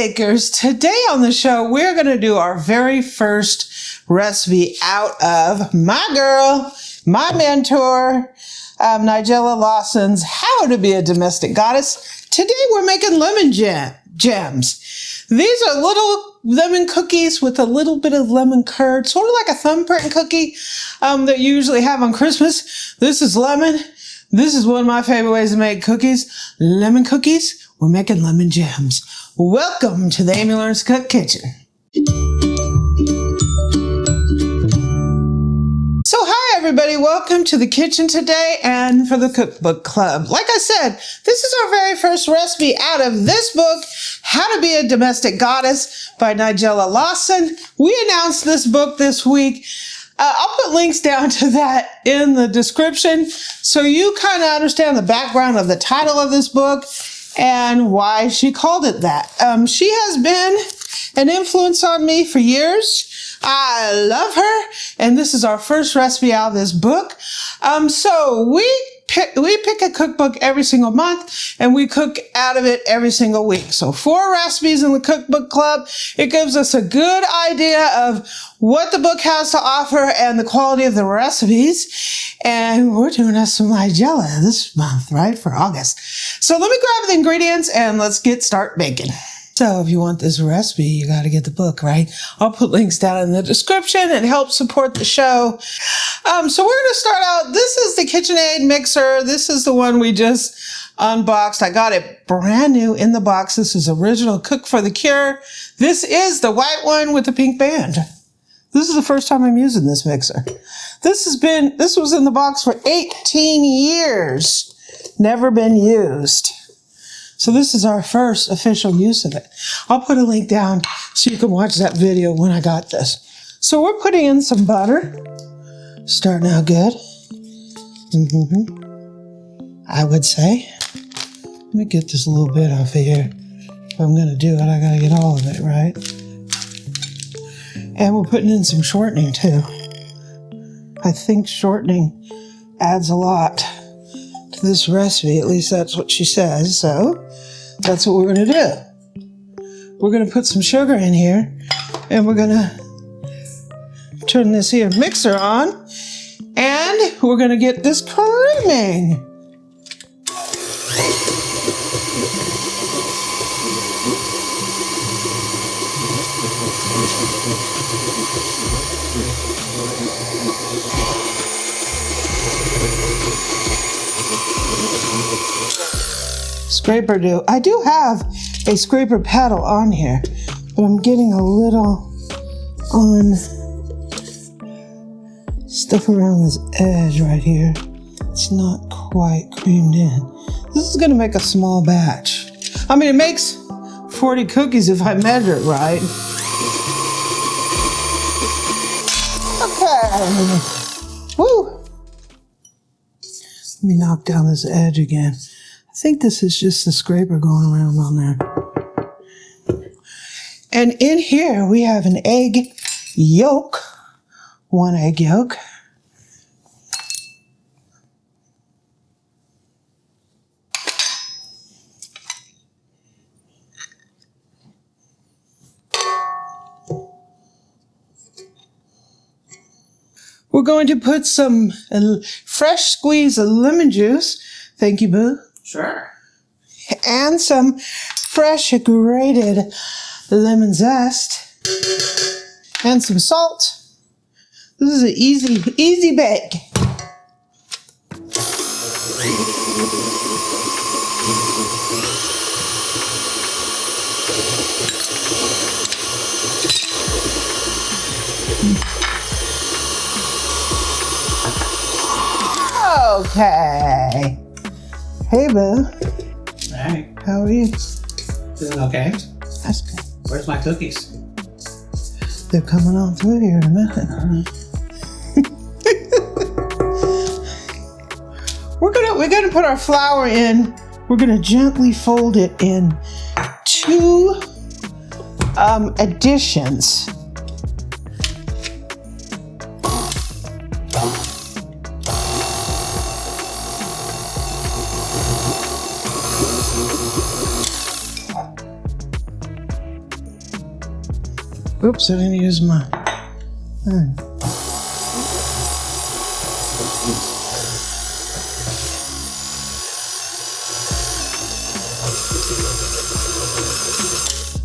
bakers, today on the show, we're going to do our very first recipe out of my girl, my mentor, Nigella Lawson's How to Be a Domestic Goddess. Today we're making lemon gems. These are little lemon cookies with a little bit of lemon curd, sort of like a thumbprint cookie that you usually have on Christmas. This is lemon. This is one of my favorite ways to make cookies. Lemon cookies. We're making lemon gems. Welcome to the Amy Learns to Cook Kitchen. So hi everybody, welcome to the kitchen today and for the Cookbook Club. Like I said, this is our very first recipe out of this book, How to Be a Domestic Goddess by Nigella Lawson. We announced this book this week. I'll put links down to that in the description so you kind of understand the background of the title of this book and why she called it that. She has been an influence on me for years. I love her, and this is our first recipe out of this book. So we pick a cookbook every single month, and we cook out of it every single week. So 4 recipes in the Cookbook Club. It gives us a good idea of what the book has to offer and the quality of the recipes. And we're doing us some Nigella this month, right, for August. So let me grab the ingredients and let's start baking. So if you want this recipe, you got to get the book, right? I'll put links down in the description and help support the show. So we're going to start out. This is the KitchenAid Mixer. This is the one we just unboxed. I got it brand new in the box. This is original Cook for the Cure. This is the white one with the pink band. This is the first time I'm using this mixer. This was in the box for 18 years. Never been used. So this is our first official use of it. I'll put a link down so you can watch that video when I got this. So we're putting in some butter. Starting out good. I would say. Let me get this a little bit off of here. If I'm going to do it, I got to get all of it, right? And we're putting in some shortening too. I think shortening adds a lot to this recipe. At least that's what she says. So that's what we're going to do. We're going to put some sugar in here, and we're going to turn this here mixer on, and we're going to get this creaming. Scraper do. I do have a scraper paddle on here, but I'm getting a little on stuff around this edge right here. It's not quite creamed in. This is going to make a small batch. I mean, it makes 40 cookies if I measure it right. Okay. Woo! Let me knock down this edge again. I think this is just the scraper going around on there. And in here we have an egg yolk, 1 egg yolk. We're going to put some fresh squeeze of lemon juice. Thank you, Boo. Sure. And some fresh grated lemon zest. And some salt. This is an easy bake. Okay. Hey, Boo. Hey. How are you? Doing okay? That's good. Where's my cookies? They're coming on through here in a minute. We're gonna put our flour in. We're gonna gently fold it in 2 additions. Oops, I didn't use my thing.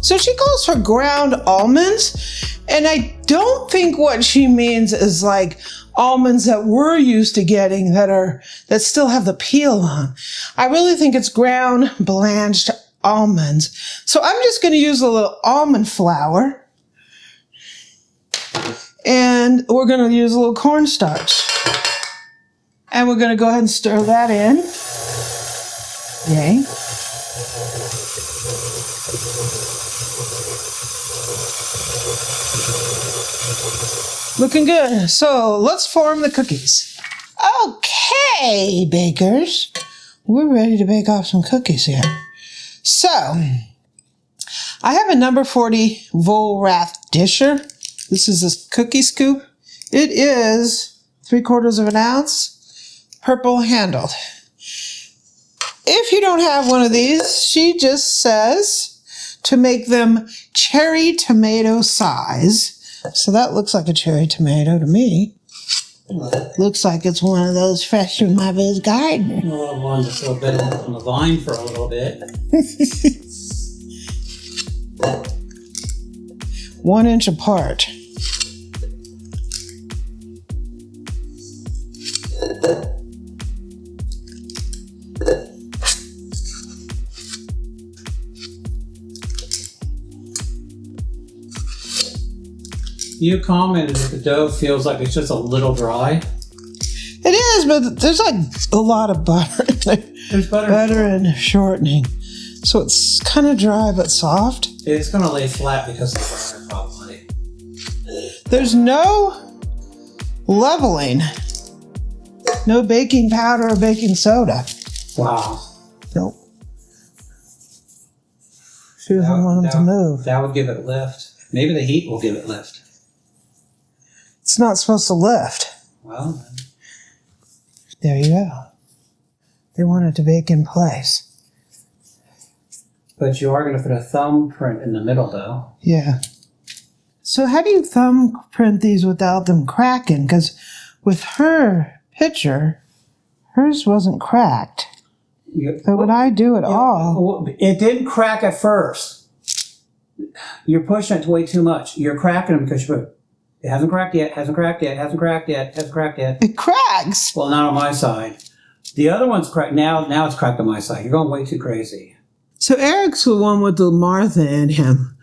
So she calls for ground almonds, and I don't think what she means is like almonds that we're used to getting that still have the peel on. I really think it's ground blanched almonds. So I'm just going to use a little almond flour, and we're going to use a little cornstarch, and we're going to go ahead and stir that in. Yay. Looking good. So let's form the cookies. Okay, bakers. We're ready to bake off some cookies here. So, I have a number 40 Vollrath disher. This is a cookie scoop. It is 3/4 of an ounce, purple handled. If you don't have one of these, she just says to make them cherry tomato size. So that looks like a cherry tomato to me. Looks like it's one of those fresh from my Bill's garden. A little one that's a little bit on the vine for a little bit. 1 inch apart. You commented that the dough feels like it's just a little dry. It is, but there's like a lot of butter in there. There's butter. Butter and shortening. So it's kind of dry but soft. It's going to lay flat because of the butter, probably. There's no leveling. No baking powder or baking soda. Wow. Nope. She doesn't want them to move. That would give it a lift. Maybe the heat will give it lift. It's not supposed to lift. Well, then. There you go. They want it to bake in place. But you are going to put a thumbprint in the middle, though. Yeah. So how do you thumbprint these without them cracking? Because with her picture, hers wasn't cracked. But when I do it all... It didn't crack at first. You're pushing it way too much. You're cracking them because it hasn't cracked yet, hasn't cracked yet, hasn't cracked yet, hasn't cracked yet. It cracks. Well, not on my side. The other one's cracked. Now it's cracked on my side. You're going way too crazy. So Eric's the one with the Martha in him.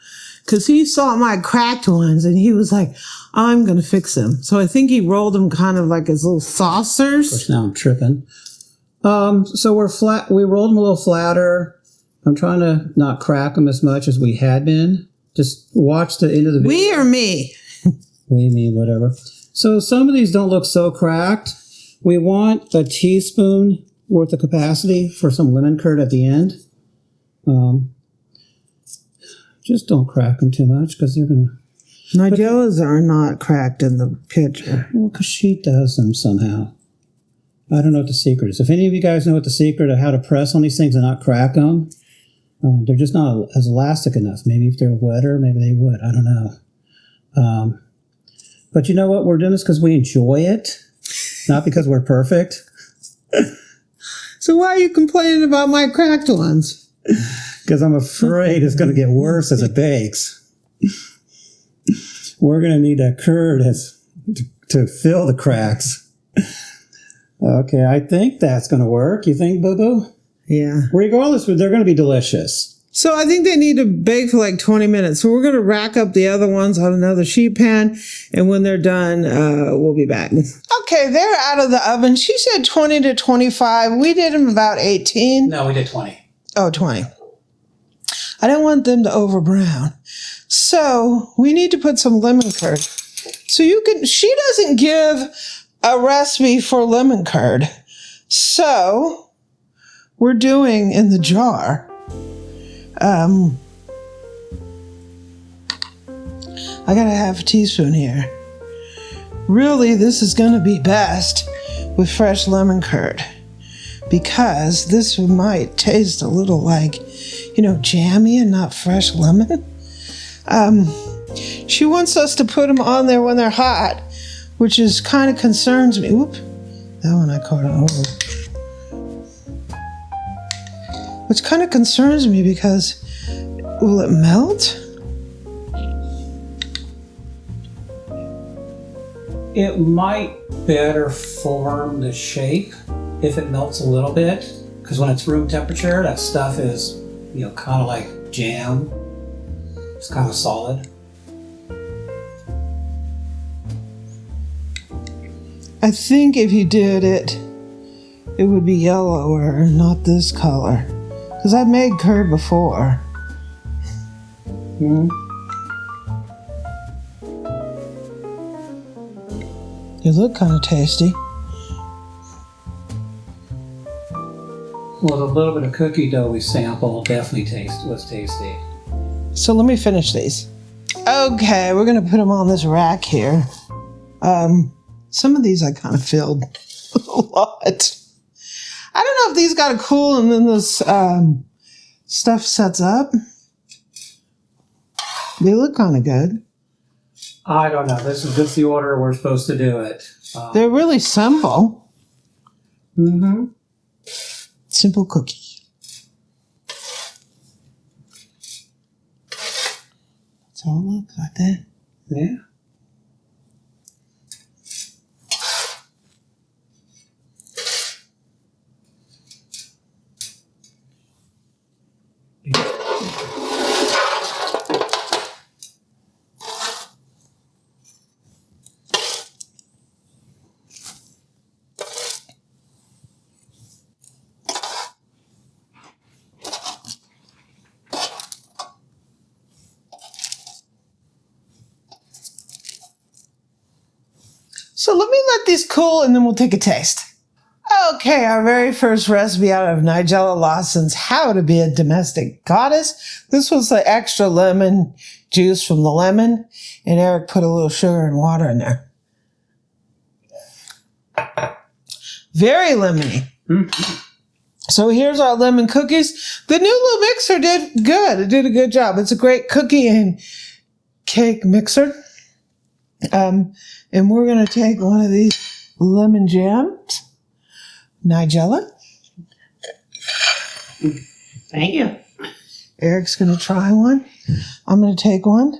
Because he saw my cracked ones and he was like, I'm going to fix them. So I think he rolled them kind of like as little saucers. Of course, now I'm tripping. So we rolled them a little flatter. I'm trying to not crack them as much as we had been. Just watch the end of the video. We or me? We, me, whatever. So some of these don't look so cracked. We want a teaspoon worth of capacity for some lemon curd at the end. Just don't crack them too much because they're going to... Nigella's are not cracked in the picture. Well, because she does them somehow. I don't know what the secret is. If any of you guys know what the secret of how to press on these things and not crack them, they're just not as elastic enough. Maybe if they're wetter, maybe they would. I don't know. But you know what? We're doing this because we enjoy it, not because we're perfect. So why are you complaining about my cracked ones? Because I'm afraid it's going to get worse as it bakes. We're going to need that curd to fill the cracks. Okay, I think that's going to work. You think, Boo-Boo? Yeah. Regardless, they're going to be delicious. So I think they need to bake for like 20 minutes. So we're going to rack up the other ones on another sheet pan. And when they're done, we'll be back. Okay, they're out of the oven. She said 20 to 25. We did them about 18. No, we did 20. Oh, 20. I didn't want them to over brown. So we need to put some lemon curd. So she doesn't give a recipe for lemon curd. So we're doing in the jar. I gotta have a teaspoon here. Really, this is gonna be best with fresh lemon curd because this might taste a little like, jammy and not fresh lemon. She wants us to put them on there when they're hot, which is kind of concerns me. Whoop, that one I caught over. Which kind of concerns me because will it melt? It might better form the shape if it melts a little bit, because when it's room temperature, that stuff is, you know, kind of like jam. It's kind of solid. I think if you did it, it would be yellower, not this color. Because I've made curd before. They look kind of tasty. Well, the little bit of cookie dough we sampled definitely was tasty. So let me finish these. Okay, we're gonna put them on this rack here. Some of these I kind of filled a lot. I don't know if these gotta cool and then this stuff sets up. They look kind of good. I don't know. This is the order we're supposed to do it. They're really simple. Simple cookie. That's all it looks like that. Yeah. So let me let these cool and then we'll take a taste. Okay, our very first recipe out of Nigella Lawson's How to Be a Domestic Goddess. This was the extra lemon juice from the lemon, and Eric put a little sugar and water in there. Very lemony. So here's our lemon cookies. The new little mixer did good. It did a good job. It's a great cookie and cake mixer. And we're going to take one of these lemon jams. Nigella. Thank you. Eric's going to try one. I'm going to take one.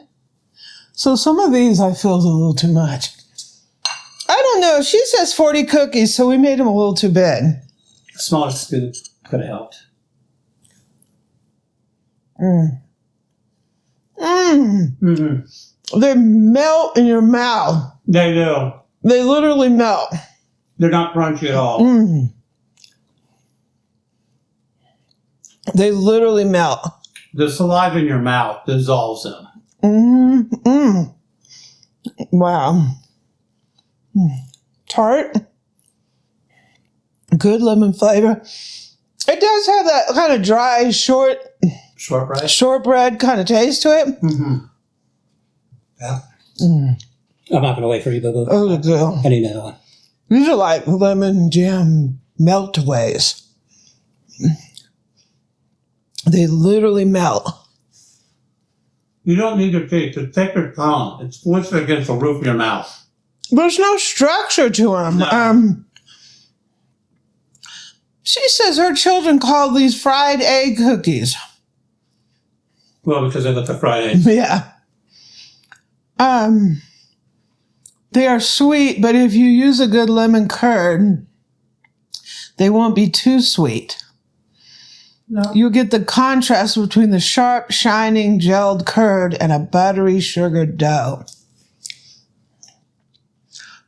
So some of these I feel is a little too much. I don't know. She says 40 cookies, so we made them a little too big. A smaller scoop could have helped. They melt in your mouth. They do. They literally melt. They're not crunchy at all. They literally melt. The saliva in your mouth dissolves them. Wow. Tart. Good lemon flavor. It does have that kind of dry, shortbread kind of taste to it. Yeah. I'm not going to wait for you, Boo-Boo. Oh, good. I need another one. These are like lemon jam meltaways. They literally melt. You don't need to take the thicker tongue. It's squished against the roof of your mouth. There's no structure to them. No. She says her children call these fried egg cookies. Well, because they look like fried eggs. Yeah. They are sweet, but if you use a good lemon curd, they won't be too sweet. No. You'll get the contrast between the sharp, shining, gelled curd and a buttery, sugared dough.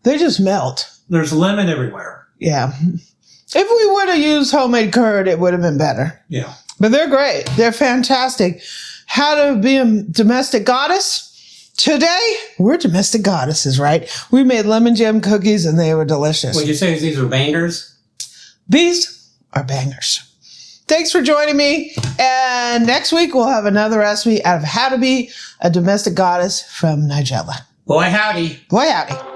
They just melt. There's lemon everywhere. Yeah. If we would have used homemade curd, it would have been better. Yeah. But they're great. They're fantastic. How to be a domestic goddess? Today, we're domestic goddesses, right? We made lemon jam cookies and they were delicious. Would you say these are bangers? These are bangers. Thanks for joining me. And next week, we'll have another recipe out of How to Be a Domestic Goddess from Nigella. Boy, howdy. Boy, howdy.